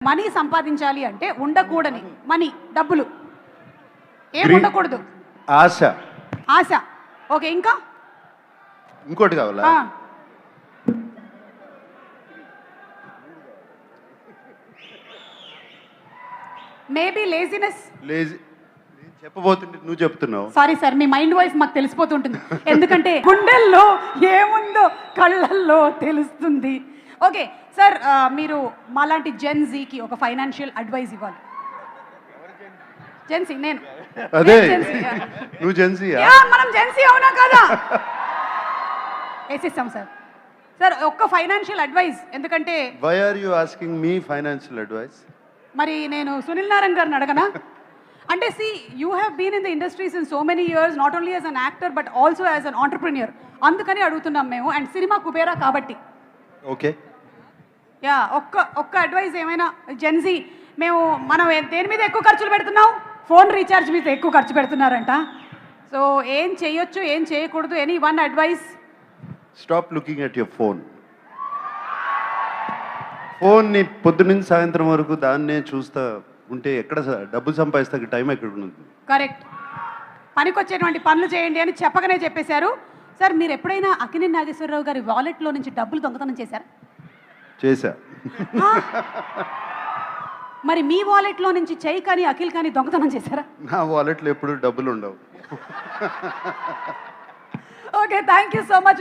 Money సంపాదించాలి అంటే ఉండకూడని money, డబ్బులు ఏం Greed. ఉండకూడదు. ఆశ. ఆశ. ఓకే, ఇంకా ఇంకోటి కావాలా? Maybe laziness. లేజీ. చెప్పబోతుంటే నువ్వు చెప్తున్నావు. సారీ సార్, మీ మైండ్ వాయిస్ మాకు తెలిసిపోతుంటుంది, ఎందుకంటే గుండెల్లో ఏముందో కళ్ళల్లో తెలుస్తుంది. ఓకే సార్, మీరు మాలాంటి జెన్జీకి ఒక ఫైనాన్షియల్ అడ్వైస్ ఇవ్వాలి. జెన్సీ నేను. అదే జెన్సీ. నువ్వు జెన్సీయా? మనం జెన్సీ అవునా కదా? వేసిస్తాం సార్. సార్ ఒక్క ఫైనాన్షియల్ అడ్వైస్, ఎందుకంటే why are you asking me financial advice? మరి నేను సునీల్ నారాయణ్ గారిని అడగనా? అంటే see you have been in the industries in so many years, not only as an actor but also as an entrepreneur. అందుకని అడుగుతున్నాం మేము, అండ్ సినిమా కుబేరా కాబట్టి. ఓకే, యా, ఒక్క అడ్వైస్ ఏమైనా. జెన్జీ మనం దేని మీద ఎక్కువ ఖర్చులు పెడుతున్నాం? ఫోన్ రీఛార్జ్ మీద ఎక్కువ ఖర్చు పెడుతున్నారంట. సో ఏం చేయొచ్చు, ఏం చేయకూడదు, any one advice? Stop looking at your phone. ఫోన్ని పొద్దున్నుంచి సాయంత్రం వరకు దాన్నే చూస్తా ఉంటే ఎక్కడ డబ్బులు సంపాదిస్తా టైం ఎక్కడ ఉంటుంది? కరెక్ట్. పనికొచ్చేటువంటి పనులు చేయండి అని చెప్పగానే చెప్పేశారు. సార్ మీరు ఎప్పుడైనా అక్కినేని నాగేశ్వరరావు గారి వాలెట్లో నుంచి డబ్బులు దొంగతనం చేశారా? చేశా. మరి మీ వాలెట్లో నుంచి చెయ్యి కానీ అఖిల్ కానీ దొంగతనం చేశారా? నా వాలెట్లో ఎప్పుడు డబ్బులు ఉండవు. Okay, thank you so much.